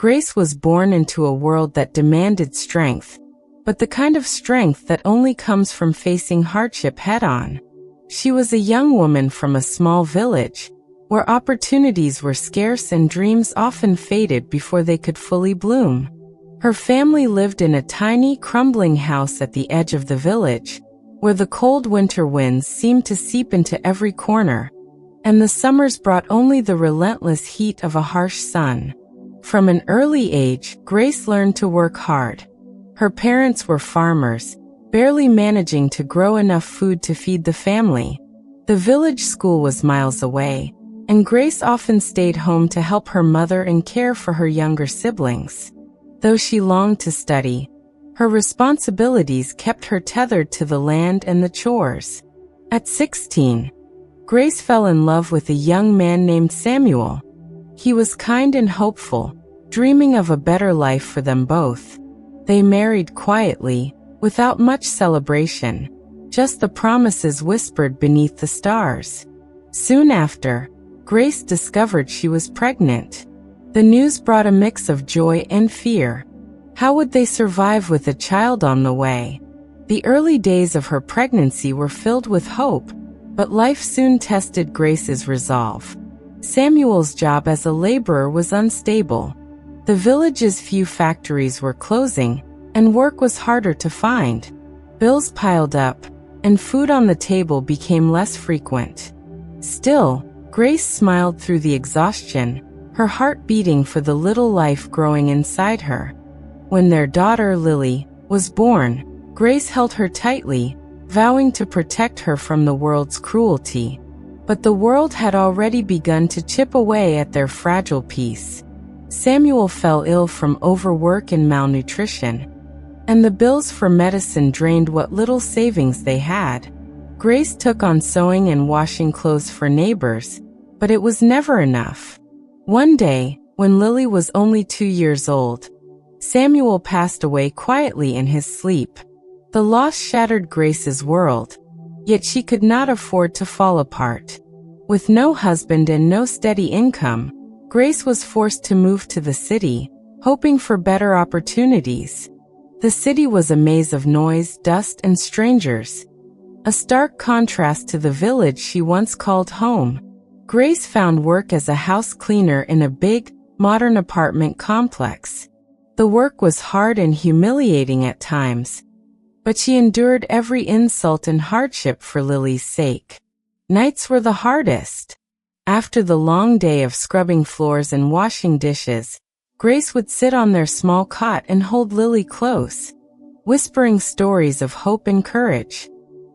Grace was born into a world that demanded strength, but the kind of strength that only comes from facing hardship head-on. She was a young woman from a small village, where opportunities were scarce and dreams often faded before they could fully bloom. Her family lived in a tiny, crumbling house at the edge of the village, where the cold winter winds seemed to seep into every corner, and the summers brought only the relentless heat of a harsh sun. From an early age, Grace learned to work hard. Her parents were farmers, barely managing to grow enough food to feed the family. The village school was miles away, and Grace often stayed home to help her mother and care for her younger siblings. Though she longed to study, her responsibilities kept her tethered to the land and the chores. At 16, Grace fell in love with a young man named Samuel. He was kind and hopeful, dreaming of a better life for them both. They married quietly, without much celebration, just the promises whispered beneath the stars. Soon after, Grace discovered she was pregnant. The news brought a mix of joy and fear. How would they survive with a child on the way? The early days of her pregnancy were filled with hope, but life soon tested Grace's resolve. Samuel's job as a laborer was unstable. The village's few factories were closing, and work was harder to find. Bills piled up, and food on the table became less frequent. Still, Grace smiled through the exhaustion, her heart beating for the little life growing inside her. When their daughter, Lily, was born, Grace held her tightly, vowing to protect her from the world's cruelty. But the world had already begun to chip away at their fragile peace. Samuel fell ill from overwork and malnutrition, and the bills for medicine drained what little savings they had. Grace took on sewing and washing clothes for neighbors, but it was never enough. One day, when Lily was only 2 years old, Samuel passed away quietly in his sleep. The loss shattered Grace's world, yet she could not afford to fall apart. With no husband and no steady income, Grace was forced to move to the city, hoping for better opportunities. The city was a maze of noise, dust, and strangers, a stark contrast to the village she once called home. Grace found work as a house cleaner in a big, modern apartment complex. The work was hard and humiliating at times, but she endured every insult and hardship for Lily's sake. Nights were the hardest. After the long day of scrubbing floors and washing dishes, Grace would sit on their small cot and hold Lily close, whispering stories of hope and courage.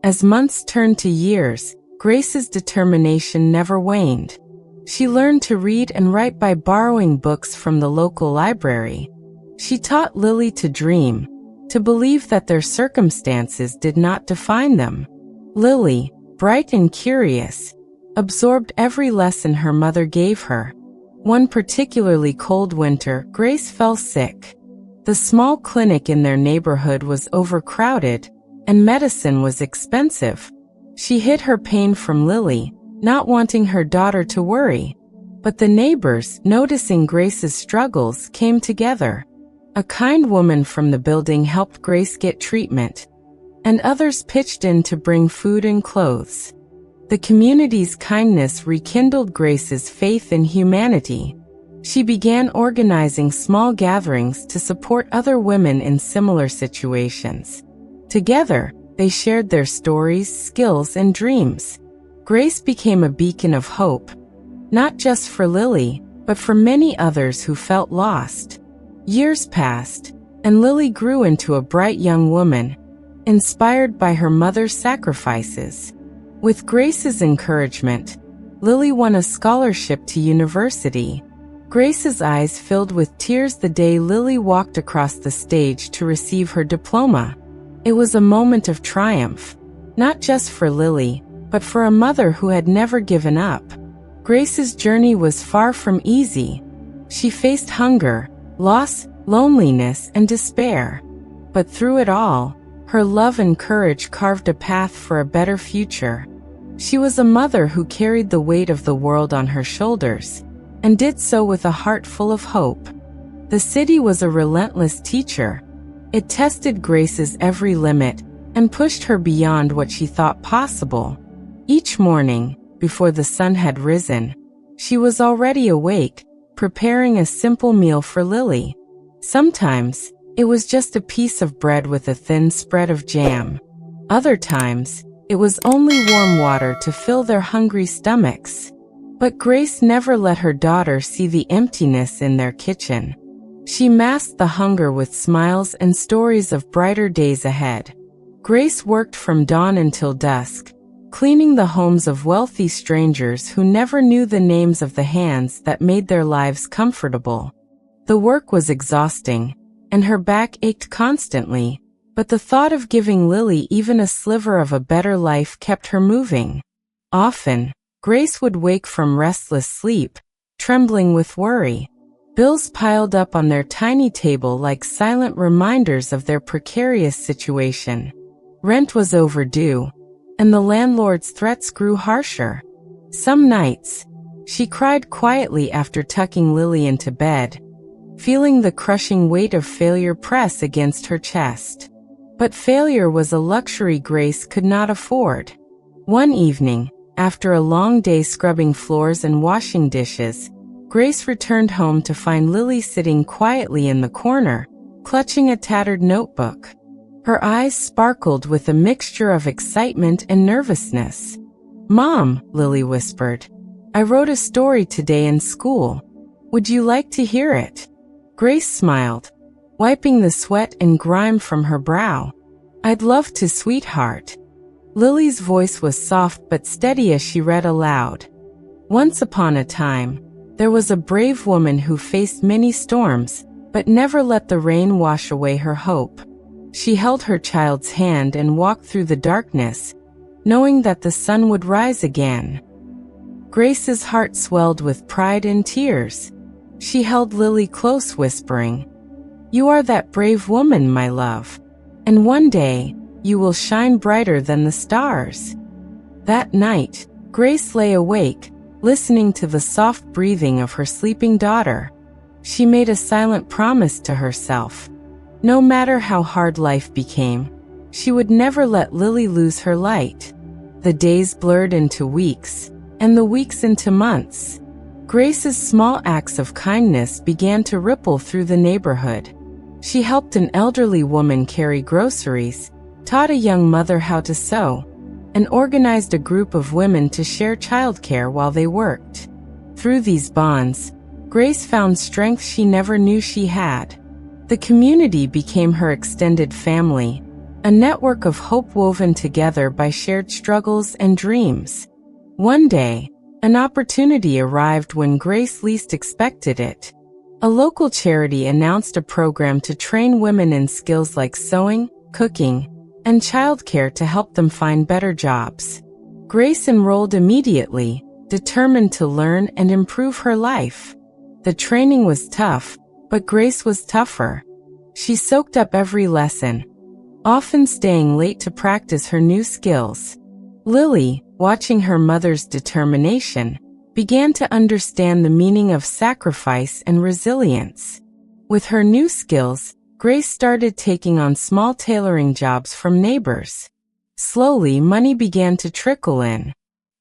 As months turned to years, Grace's determination never waned. She learned to read and write by borrowing books from the local library. She taught Lily to dream, to believe that their circumstances did not define them. Lily, bright and curious, absorbed every lesson her mother gave her. One particularly cold winter, Grace fell sick. The small clinic in their neighborhood was overcrowded, and medicine was expensive. She hid her pain from Lily, not wanting her daughter to worry. But the neighbors, noticing Grace's struggles, came together. A kind woman from the building helped Grace get treatment, and others pitched in to bring food and clothes. The community's kindness rekindled Grace's faith in humanity. She began organizing small gatherings to support other women in similar situations. Together, they shared their stories, skills, and dreams. Grace became a beacon of hope, not just for Lily, but for many others who felt lost. Years passed, and Lily grew into a bright young woman, inspired by her mother's sacrifices. With Grace's encouragement, Lily won a scholarship to university. Grace's eyes filled with tears the day Lily walked across the stage to receive her diploma. It was a moment of triumph, not just for Lily, but for a mother who had never given up. Grace's journey was far from easy. She faced hunger, loss, loneliness, and despair. But through it all, her love and courage carved a path for a better future. She was a mother who carried the weight of the world on her shoulders, and did so with a heart full of hope. The city was a relentless teacher. It tested Grace's every limit and pushed her beyond what she thought possible. Each morning, before the sun had risen, she was already awake, preparing a simple meal for Lily. Sometimes, it was just a piece of bread with a thin spread of jam. Other times, it was only warm water to fill their hungry stomachs. But Grace never let her daughter see the emptiness in their kitchen. She masked the hunger with smiles and stories of brighter days ahead. Grace worked from dawn until dusk, cleaning the homes of wealthy strangers who never knew the names of the hands that made their lives comfortable. The work was exhausting, and her back ached constantly, but the thought of giving Lily even a sliver of a better life kept her moving. Often, Grace would wake from restless sleep, trembling with worry. Bills piled up on their tiny table like silent reminders of their precarious situation. Rent was overdue, and the landlord's threats grew harsher. Some nights, she cried quietly after tucking Lily into bed, feeling the crushing weight of failure press against her chest. But failure was a luxury Grace could not afford. One evening, after a long day scrubbing floors and washing dishes, Grace returned home to find Lily sitting quietly in the corner, clutching a tattered notebook. Her eyes sparkled with a mixture of excitement and nervousness. "Mom," Lily whispered, "I wrote a story today in school. Would you like to hear it?" Grace smiled, wiping the sweat and grime from her brow. "I'd love to, sweetheart." Lily's voice was soft but steady as she read aloud. "Once upon a time, there was a brave woman who faced many storms, but never let the rain wash away her hope. She held her child's hand and walked through the darkness, knowing that the sun would rise again." Grace's heart swelled with pride and tears. She held Lily close, whispering, "You are that brave woman, my love, and one day, you will shine brighter than the stars." That night, Grace lay awake, listening to the soft breathing of her sleeping daughter. She made a silent promise to herself. No matter how hard life became, she would never let Lily lose her light. The days blurred into weeks, and the weeks into months. Grace's small acts of kindness began to ripple through the neighborhood. She helped an elderly woman carry groceries, taught a young mother how to sew, and organized a group of women to share childcare while they worked. Through these bonds, Grace found strength she never knew she had. The community became her extended family, a network of hope woven together by shared struggles and dreams. One day, an opportunity arrived when Grace least expected it. A local charity announced a program to train women in skills like sewing, cooking, and childcare to help them find better jobs. Grace enrolled immediately, determined to learn and improve her life. The training was tough, but Grace was tougher. She soaked up every lesson, often staying late to practice her new skills. Lily, watching her mother's determination, began to understand the meaning of sacrifice and resilience. With her new skills, Grace started taking on small tailoring jobs from neighbors. Slowly, money began to trickle in.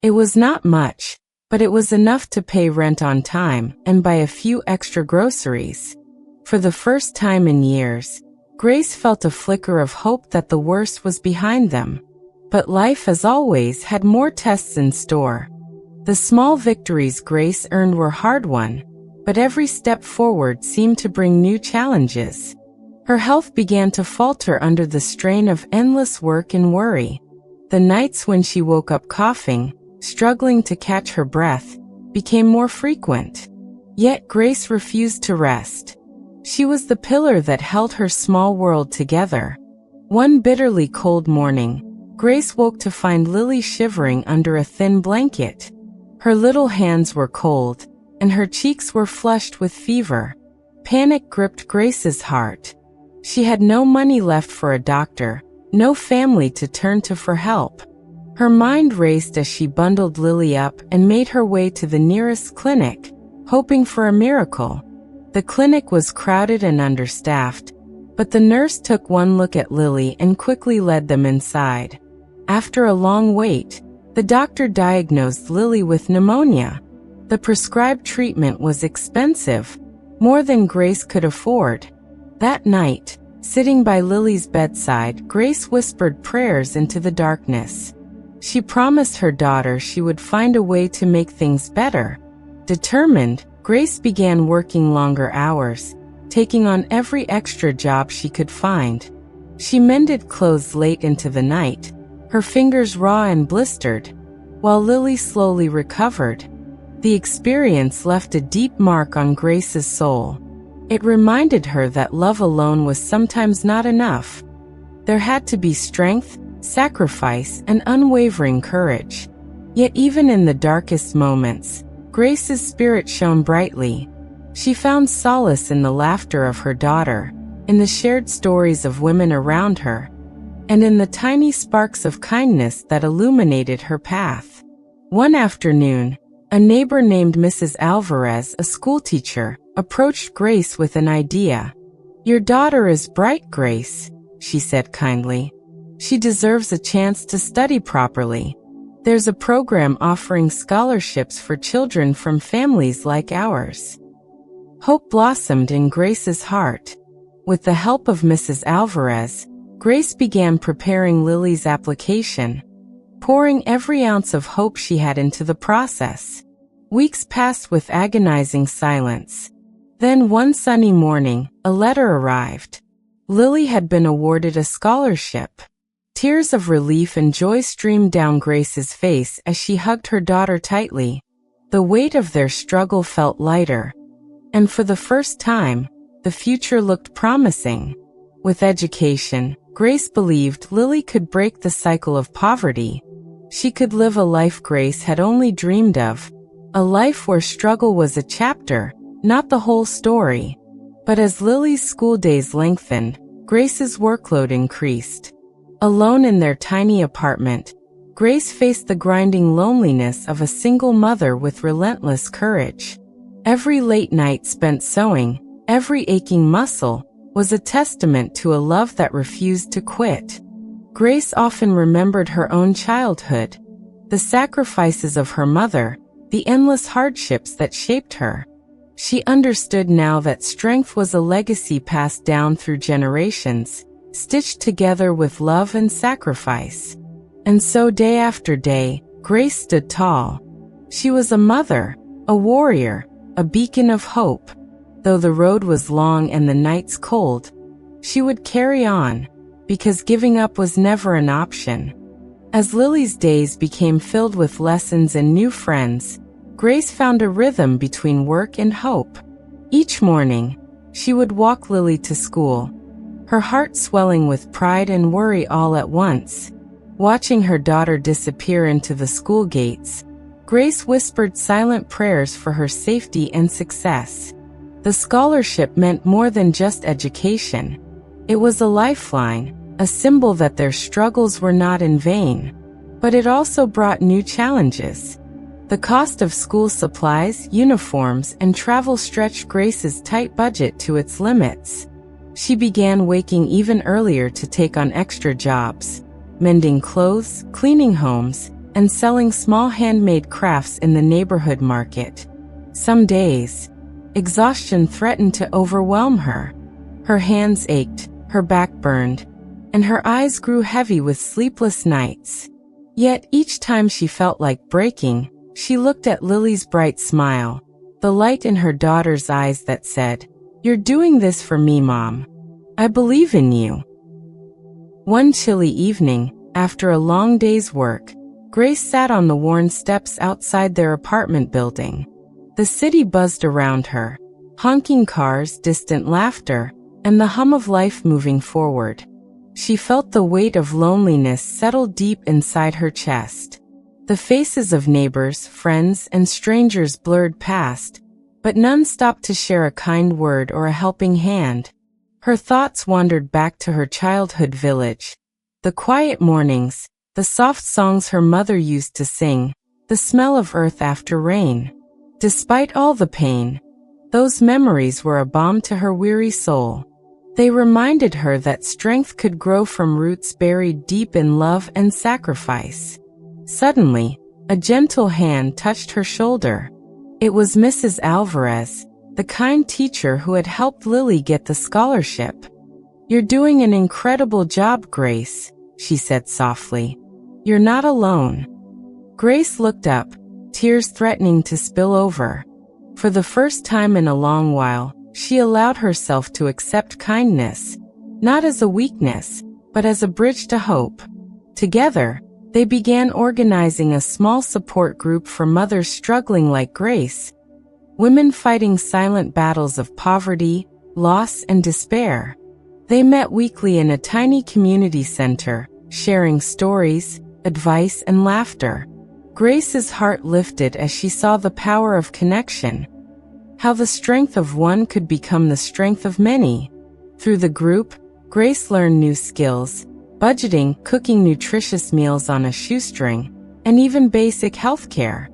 It was not much, but it was enough to pay rent on time and buy a few extra groceries. For the first time in years, Grace felt a flicker of hope that the worst was behind them. But life, as always, had more tests in store. The small victories Grace earned were hard-won, but every step forward seemed to bring new challenges. Her health began to falter under the strain of endless work and worry. The nights when she woke up coughing, struggling to catch her breath, became more frequent. Yet Grace refused to rest. She was the pillar that held her small world together. One bitterly cold morning, Grace woke to find Lily shivering under a thin blanket. Her little hands were cold, and her cheeks were flushed with fever. Panic gripped Grace's heart. She had no money left for a doctor, no family to turn to for help. Her mind raced as she bundled Lily up and made her way to the nearest clinic, hoping for a miracle. The clinic was crowded and understaffed, but the nurse took one look at Lily and quickly led them inside. After a long wait, the doctor diagnosed Lily with pneumonia. The prescribed treatment was expensive, more than Grace could afford. That night, sitting by Lily's bedside, Grace whispered prayers into the darkness. She promised her daughter she would find a way to make things better. Determined, Grace began working longer hours, taking on every extra job she could find. She mended clothes late into the night, her fingers raw and blistered, while Lily slowly recovered. The experience left a deep mark on Grace's soul. It reminded her that love alone was sometimes not enough. There had to be strength, sacrifice, and unwavering courage. Yet even in the darkest moments, Grace's spirit shone brightly. She found solace in the laughter of her daughter, in the shared stories of women around her, and in the tiny sparks of kindness that illuminated her path. One afternoon, a neighbor named Mrs. Alvarez, a schoolteacher, approached Grace with an idea. "Your daughter is bright, Grace," she said kindly. "She deserves a chance to study properly. There's a program offering scholarships for children from families like ours." Hope blossomed in Grace's heart. With the help of Mrs. Alvarez, Grace began preparing Lily's application, pouring every ounce of hope she had into the process. Weeks passed with agonizing silence. Then one sunny morning, a letter arrived. Lily had been awarded a scholarship. Tears of relief and joy streamed down Grace's face as she hugged her daughter tightly. The weight of their struggle felt lighter, and for the first time, the future looked promising. With education, Grace believed Lily could break the cycle of poverty. She could live a life Grace had only dreamed of, a life where struggle was a chapter, not the whole story. But as Lily's school days lengthened, Grace's workload increased. Alone in their tiny apartment, Grace faced the grinding loneliness of a single mother with relentless courage. Every late night spent sewing, every aching muscle, was a testament to a love that refused to quit. Grace often remembered her own childhood, the sacrifices of her mother, the endless hardships that shaped her. She understood now that strength was a legacy passed down through generations, stitched together with love and sacrifice. And so day after day, Grace stood tall. She was a mother, a warrior, a beacon of hope. Though the road was long and the nights cold, she would carry on, because giving up was never an option. As Lily's days became filled with lessons and new friends, Grace found a rhythm between work and hope. Each morning, she would walk Lily to school, her heart swelling with pride and worry all at once. Watching her daughter disappear into the school gates, Grace whispered silent prayers for her safety and success. The scholarship meant more than just education. It was a lifeline, a symbol that their struggles were not in vain. But it also brought new challenges. The cost of school supplies, uniforms, and travel stretched Grace's tight budget to its limits. She began waking even earlier to take on extra jobs, mending clothes, cleaning homes, and selling small handmade crafts in the neighborhood market. Some days, exhaustion threatened to overwhelm her. Her hands ached, her back burned, and her eyes grew heavy with sleepless nights. Yet each time she felt like breaking, she looked at Lily's bright smile, the light in her daughter's eyes that said, "You're doing this for me, Mom. I believe in you." One chilly evening, after a long day's work, Grace sat on the worn steps outside their apartment building. The city buzzed around her, honking cars, distant laughter, and the hum of life moving forward. She felt the weight of loneliness settle deep inside her chest. The faces of neighbors, friends, and strangers blurred past, but none stopped to share a kind word or a helping hand. Her thoughts wandered back to her childhood village. The quiet mornings, the soft songs her mother used to sing, the smell of earth after rain. Despite all the pain, Those memories were a balm to her weary soul. They reminded her that strength could grow from roots buried deep in love and sacrifice. Suddenly, a gentle hand touched her shoulder. It was Mrs. Alvarez, the kind teacher who had helped Lily get the scholarship. "You're doing an incredible job, Grace," she said softly. "You're not alone." Grace looked up, tears threatening to spill over. For the first time in a long while, she allowed herself to accept kindness, not as a weakness, but as a bridge to hope. Together, they began organizing a small support group for mothers struggling like Grace, women fighting silent battles of poverty, loss, and despair. They met weekly in a tiny community center, sharing stories, advice, and laughter. Grace's heart lifted as she saw the power of connection. How the strength of one could become the strength of many. Through the group, Grace learned new skills: budgeting, cooking nutritious meals on a shoestring, and even basic healthcare.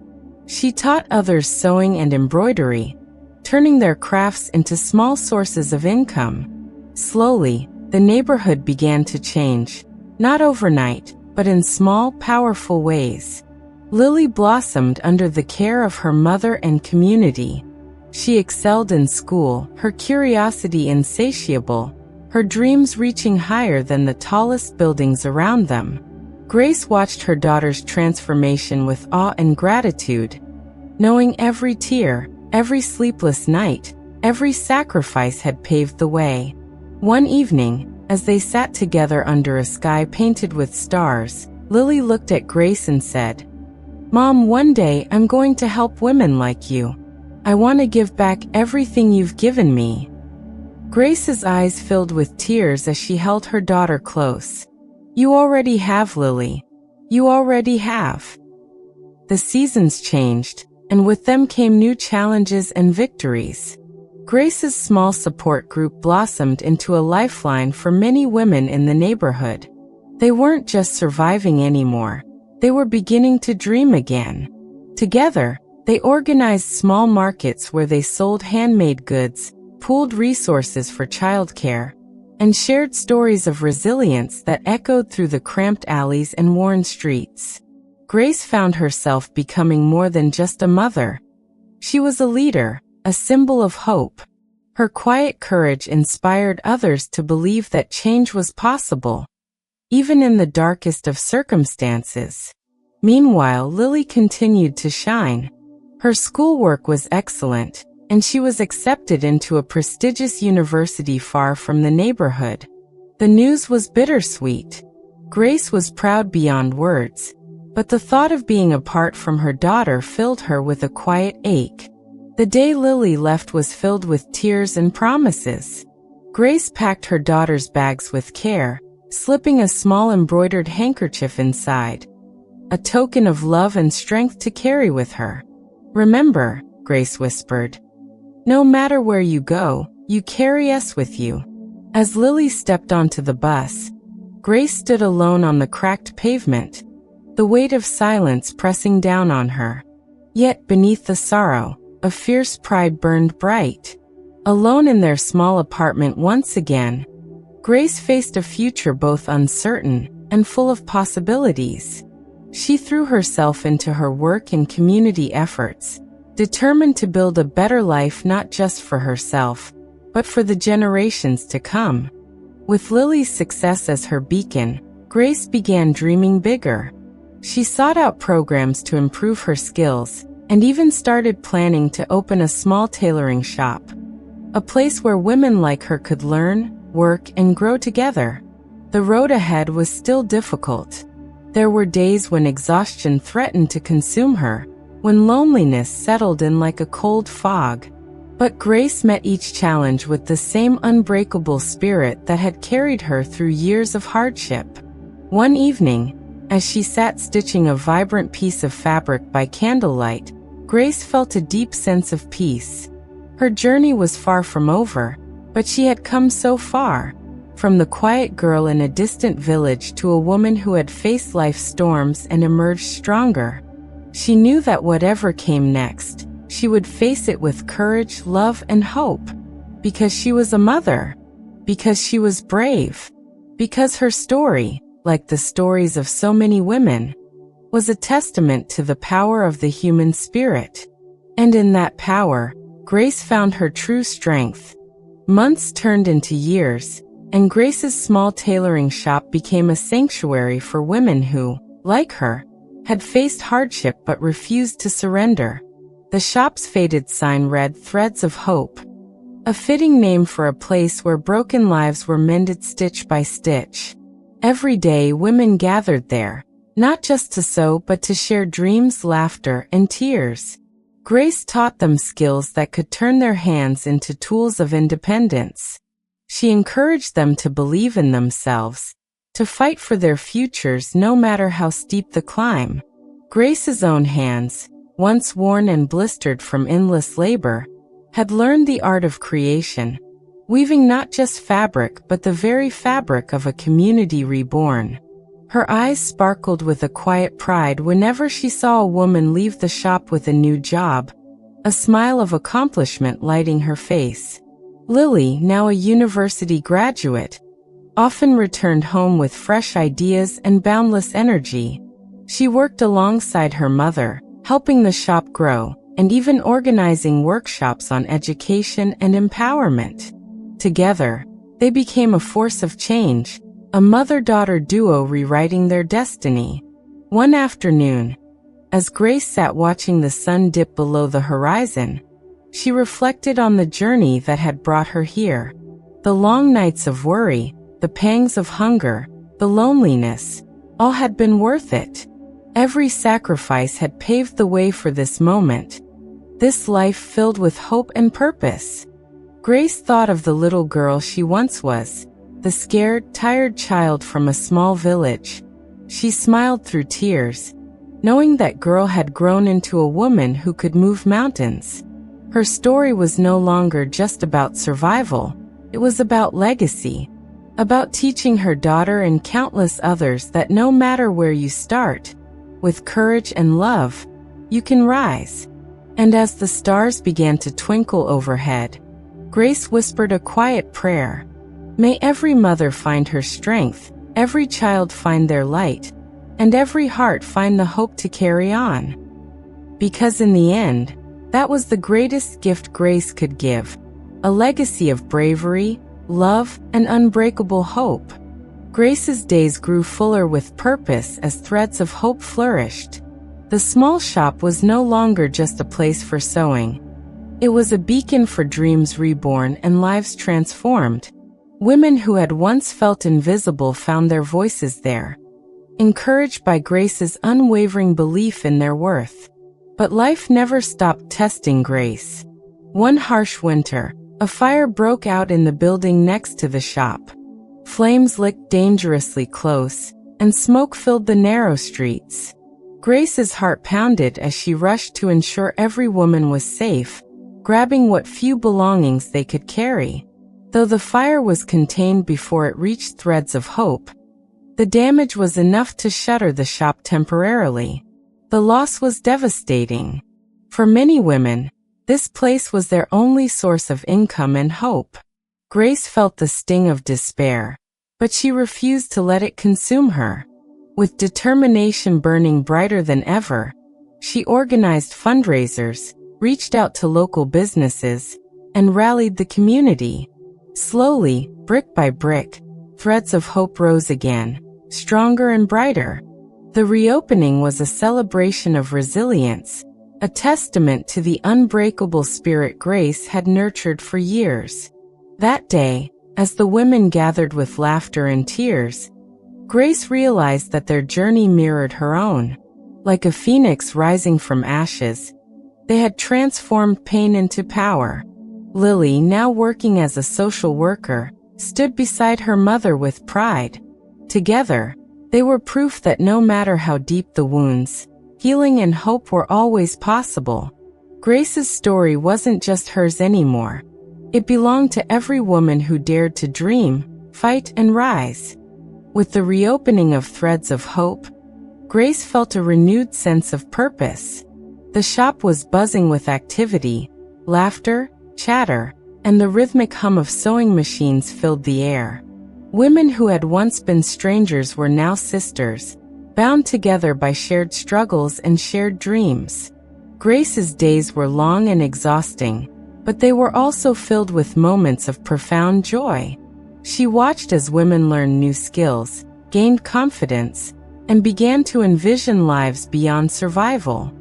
She taught others sewing and embroidery, turning their crafts into small sources of income. Slowly, the neighborhood began to change, not overnight, but in small, powerful ways. Lily blossomed under the care of her mother and community. She excelled in school, her curiosity insatiable, her dreams reaching higher than the tallest buildings around them. Grace watched her daughter's transformation with awe and gratitude, knowing every tear, every sleepless night, every sacrifice had paved the way. One evening, as they sat together under a sky painted with stars, Lily looked at Grace and said, "Mom, one day I'm going to help women like you. I want to give back everything you've given me." Grace's eyes filled with tears as she held her daughter close. "You already have, Lily. You already have." The seasons changed, and with them came new challenges and victories. Grace's small support group blossomed into a lifeline for many women in the neighborhood. They weren't just surviving anymore. They were beginning to dream again. Together, they organized small markets where they sold handmade goods, pooled resources for childcare, and shared stories of resilience that echoed through the cramped alleys and worn streets. Grace found herself becoming more than just a mother. She was a leader, a symbol of hope. Her quiet courage inspired others to believe that change was possible, even in the darkest of circumstances. Meanwhile, Lily continued to shine. Her schoolwork was excellent, and she was accepted into a prestigious university far from the neighborhood. The news was bittersweet. Grace was proud beyond words, but the thought of being apart from her daughter filled her with a quiet ache. The day Lily left was filled with tears and promises. Grace packed her daughter's bags with care, slipping a small embroidered handkerchief inside, a token of love and strength to carry with her. "Remember," Grace whispered, "no matter where you go, you carry us with you." As Lily stepped onto the bus, Grace stood alone on the cracked pavement, the weight of silence pressing down on her. Yet beneath the sorrow, a fierce pride burned bright. Alone in their small apartment once again, Grace faced a future both uncertain and full of possibilities. She threw herself into her work and community efforts, determined to build a better life not just for herself, but for the generations to come. With Lily's success as her beacon, Grace began dreaming bigger. She sought out programs to improve her skills, and even started planning to open a small tailoring shop, a place where women like her could learn, work, and grow together. The road ahead was still difficult. There were days when exhaustion threatened to consume her, when loneliness settled in like a cold fog. But Grace met each challenge with the same unbreakable spirit that had carried her through years of hardship. One evening, as she sat stitching a vibrant piece of fabric by candlelight, Grace felt a deep sense of peace. Her journey was far from over, but she had come so far. From the quiet girl in a distant village to a woman who had faced life's storms and emerged stronger. She knew that whatever came next, she would face it with courage, love, and hope. Because she was a mother. Because she was brave. Because her story, like the stories of so many women, was a testament to the power of the human spirit. And in that power, Grace found her true strength. Months turned into years, and Grace's small tailoring shop became a sanctuary for women who, like her, had faced hardship but refused to surrender. The shop's faded sign read "Threads of Hope," a fitting name for a place where broken lives were mended stitch by stitch. Every day women gathered there, not just to sew but to share dreams, laughter, and tears. Grace taught them skills that could turn their hands into tools of independence. She encouraged them to believe in themselves, to fight for their futures no matter how steep the climb. Grace's own hands, once worn and blistered from endless labor, had learned the art of creation, weaving not just fabric but the very fabric of a community reborn. Her eyes sparkled with a quiet pride whenever she saw a woman leave the shop with a new job, a smile of accomplishment lighting her face. Lily, now a university graduate, often returned home with fresh ideas and boundless energy. She worked alongside her mother, helping the shop grow, and even organizing workshops on education and empowerment. Together, they became a force of change, a mother-daughter duo rewriting their destiny. One afternoon, as Grace sat watching the sun dip below the horizon, she reflected on the journey that had brought her here. The long nights of worry, the pangs of hunger, the loneliness, all had been worth it. Every sacrifice had paved the way for this moment, this life filled with hope and purpose. Grace thought of the little girl she once was, the scared, tired child from a small village. She smiled through tears, knowing that girl had grown into a woman who could move mountains. Her story was no longer just about survival, it was about legacy, about teaching her daughter and countless others that no matter where you start, with courage and love, you can rise. And as the stars began to twinkle overhead, Grace whispered a quiet prayer. May every mother find her strength, every child find their light, and every heart find the hope to carry on. Because in the end, that was the greatest gift Grace could give, a legacy of bravery, love, and unbreakable hope. Grace's days grew fuller with purpose as threads of hope flourished. The small shop was no longer just a place for sewing. It was a beacon for dreams reborn and lives transformed. Women who had once felt invisible found their voices there, encouraged by Grace's unwavering belief in their worth. But life never stopped testing Grace. One harsh winter, a fire broke out in the building next to the shop. Flames licked dangerously close, and smoke filled the narrow streets. Grace's heart pounded as she rushed to ensure every woman was safe, grabbing what few belongings they could carry. Though the fire was contained before it reached Threads of Hope, the damage was enough to shutter the shop temporarily. The loss was devastating. For many women, this place was their only source of income and hope. Grace felt the sting of despair, but she refused to let it consume her. With determination burning brighter than ever, she organized fundraisers, reached out to local businesses, and rallied the community. Slowly, brick by brick, Threads of Hope rose again, stronger and brighter. The reopening was a celebration of resilience, a testament to the unbreakable spirit Grace had nurtured for years. That day, as the women gathered with laughter and tears, Grace realized that their journey mirrored her own. Like a phoenix rising from ashes, they had transformed pain into power. Lily, now working as a social worker, stood beside her mother with pride. Together, they were proof that no matter how deep the wounds, healing and hope were always possible. Grace's story wasn't just hers anymore. It belonged to every woman who dared to dream, fight, and rise. With the reopening of Threads of Hope, Grace felt a renewed sense of purpose. The shop was buzzing with activity, laughter, chatter, and the rhythmic hum of sewing machines filled the air. Women who had once been strangers were now sisters, bound together by shared struggles and shared dreams. Grace's days were long and exhausting, but they were also filled with moments of profound joy. She watched as women learned new skills, gained confidence, and began to envision lives beyond survival.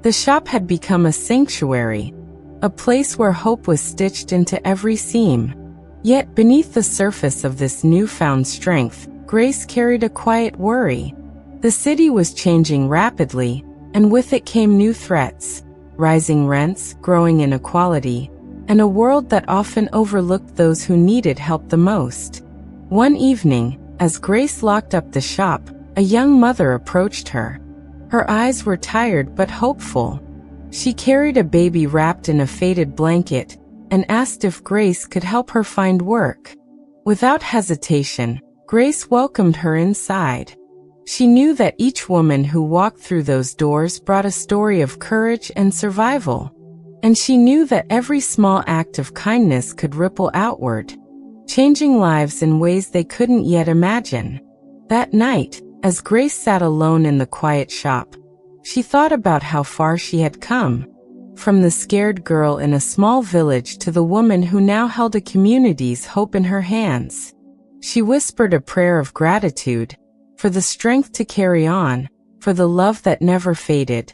The shop had become a sanctuary, a place where hope was stitched into every seam. Yet beneath the surface of this newfound strength, Grace carried a quiet worry. The city was changing rapidly, and with it came new threats: rising rents, growing inequality, and a world that often overlooked those who needed help the most. One evening, as Grace locked up the shop, a young mother approached her. Her eyes were tired but hopeful. She carried a baby wrapped in a faded blanket and asked if Grace could help her find work. Without hesitation, Grace welcomed her inside. She knew that each woman who walked through those doors brought a story of courage and survival. And she knew that every small act of kindness could ripple outward, changing lives in ways they couldn't yet imagine. That night, as Grace sat alone in the quiet shop, she thought about how far she had come. From the scared girl in a small village to the woman who now held a community's hope in her hands. She whispered a prayer of gratitude, for the strength to carry on, for the love that never faded,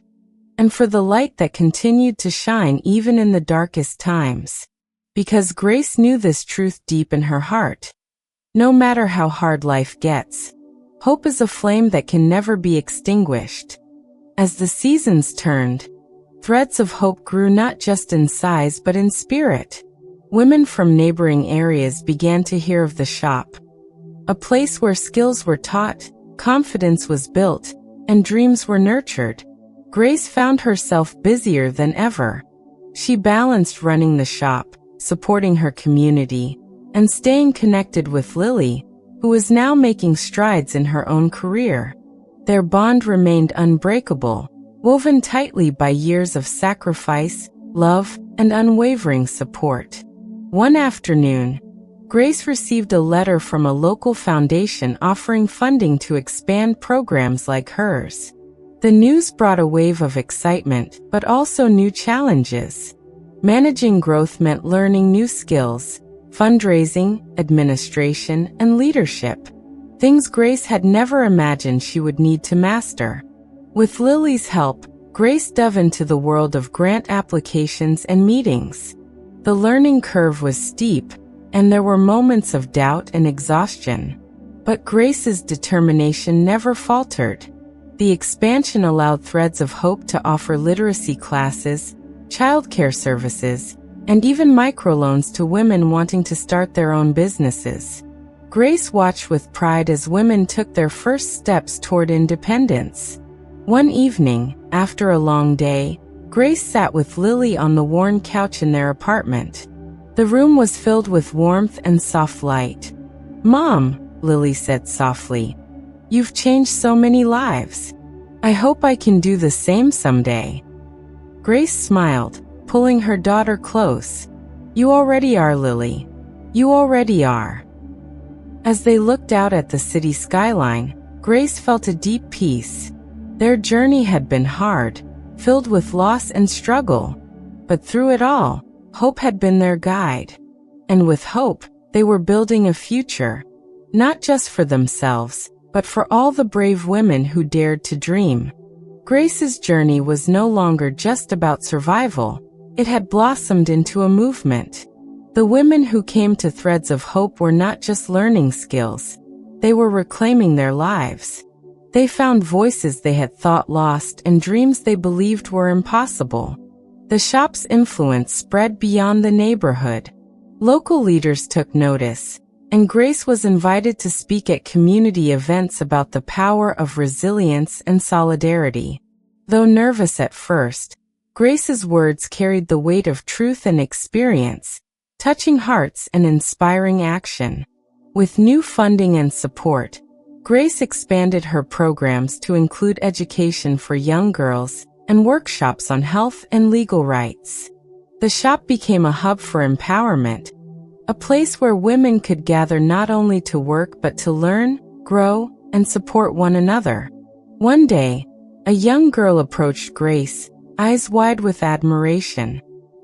and for the light that continued to shine even in the darkest times. Because Grace knew this truth deep in her heart. No matter how hard life gets, hope is a flame that can never be extinguished. As the seasons turned, threads of hope grew not just in size but in spirit. Women from neighboring areas began to hear of the shop, a place where skills were taught, confidence was built, and dreams were nurtured. Grace found herself busier than ever. She balanced running the shop, supporting her community, and staying connected with Lily, who was now making strides in her own career. Their bond remained unbreakable, woven tightly by years of sacrifice, love, and unwavering support. One afternoon, Grace received a letter from a local foundation offering funding to expand programs like hers. The news brought a wave of excitement, but also new challenges. Managing growth meant learning new skills, fundraising, administration, and leadership. Things Grace had never imagined she would need to master. With Lily's help, Grace dove into the world of grant applications and meetings. The learning curve was steep, and there were moments of doubt and exhaustion. But Grace's determination never faltered. The expansion allowed Threads of Hope to offer literacy classes, childcare services, and even microloans to women wanting to start their own businesses. Grace watched with pride as women took their first steps toward independence. One evening, after a long day, Grace sat with Lily on the worn couch in their apartment. The room was filled with warmth and soft light. "Mom," Lily said softly, "you've changed so many lives. I hope I can do the same someday." Grace smiled, pulling her daughter close. "You already are, Lily. You already are." As they looked out at the city skyline, Grace felt a deep peace. Their journey had been hard, filled with loss and struggle. But through it all, hope had been their guide. And with hope, they were building a future, not just for themselves, but for all the brave women who dared to dream. Grace's journey was no longer just about survival. It had blossomed into a movement. The women who came to Threads of Hope were not just learning skills. They were reclaiming their lives. They found voices they had thought lost and dreams they believed were impossible. The shop's influence spread beyond the neighborhood. Local leaders took notice, and Grace was invited to speak at community events about the power of resilience and solidarity. Though nervous at first, Grace's words carried the weight of truth and experience, touching hearts and inspiring action. With new funding and support, Grace expanded her programs to include education for young girls, and workshops on health and legal rights. The shop became a hub for empowerment, a place where women could gather not only to work but to learn, grow, and support one another. One day, a young girl approached Grace, eyes wide with admiration.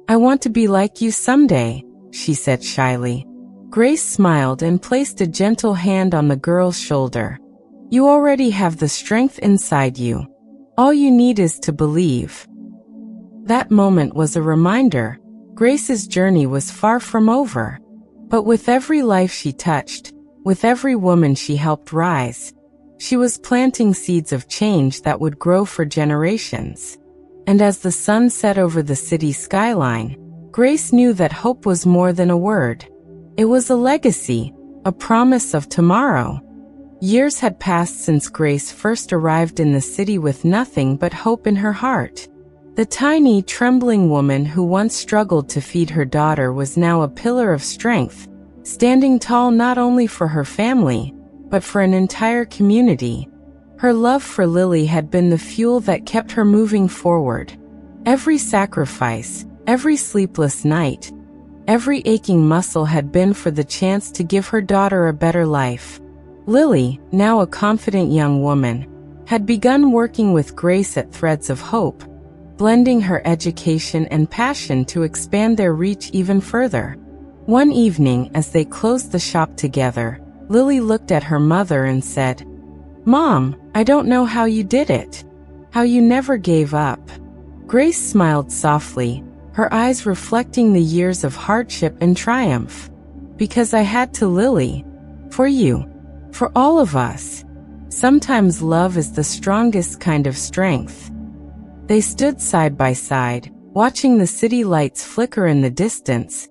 "I want to be like you someday," she said shyly. Grace smiled and placed a gentle hand on the girl's shoulder. "You already have the strength inside you. All you need is to believe." That moment was a reminder. Grace's journey was far from over. But with every life she touched, with every woman she helped rise, she was planting seeds of change that would grow for generations. And as the sun set over the city skyline, Grace knew that hope was more than a word. It was a legacy, a promise of tomorrow. Years had passed since Grace first arrived in the city with nothing but hope in her heart. The tiny, trembling woman who once struggled to feed her daughter was now a pillar of strength, standing tall not only for her family, but for an entire community. Her love for Lily had been the fuel that kept her moving forward. Every sacrifice, every sleepless night, every aching muscle had been for the chance to give her daughter a better life. Lily, now a confident young woman, had begun working with Grace at Threads of Hope, blending her education and passion to expand their reach even further. One evening, as they closed the shop together, Lily looked at her mother and said, "Mom, I don't know how you did it. How you never gave up." Grace smiled softly, her eyes reflecting the years of hardship and triumph. "Because I had to, Lily. For you. For all of us. Sometimes love is the strongest kind of strength." They stood side by side, watching the city lights flicker in the distance,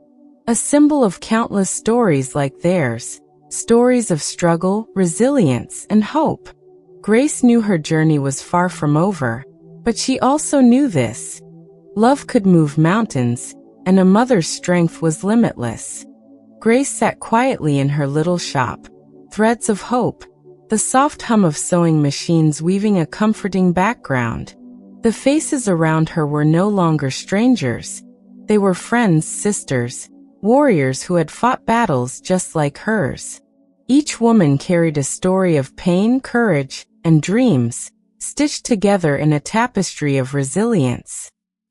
a symbol of countless stories like theirs, stories of struggle, resilience, and hope. Grace knew her journey was far from over, but she also knew this. Love could move mountains, and a mother's strength was limitless. Grace sat quietly in her little shop, Threads of Hope, the soft hum of sewing machines weaving a comforting background. The faces around her were no longer strangers. They were friends, sisters, warriors who had fought battles just like hers. Each woman carried a story of pain, courage, and dreams, stitched together in a tapestry of resilience.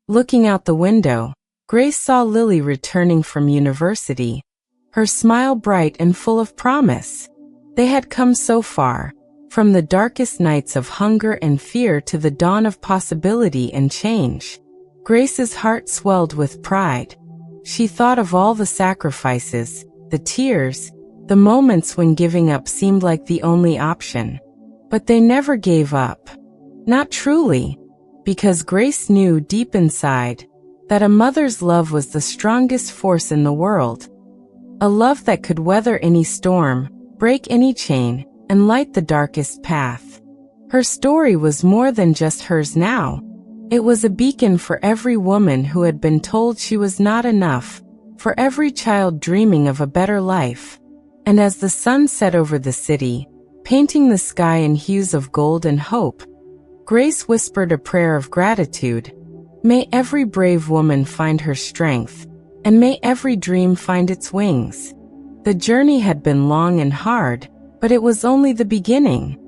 Looking out the window, Grace saw Lily returning from university, her smile bright and full of promise. They had come so far, from the darkest nights of hunger and fear to the dawn of possibility and change. Grace's heart swelled with pride. She thought of all the sacrifices, the tears, the moments when giving up seemed like the only option. But they never gave up. Not truly, because Grace knew deep inside that a mother's love was the strongest force in the world. A love that could weather any storm, break any chain, and light the darkest path. Her story was more than just hers now. It was a beacon for every woman who had been told she was not enough, for every child dreaming of a better life. And as the sun set over the city, painting the sky in hues of gold and hope, Grace whispered a prayer of gratitude. May every brave woman find her strength, and may every dream find its wings. The journey had been long and hard, but it was only the beginning.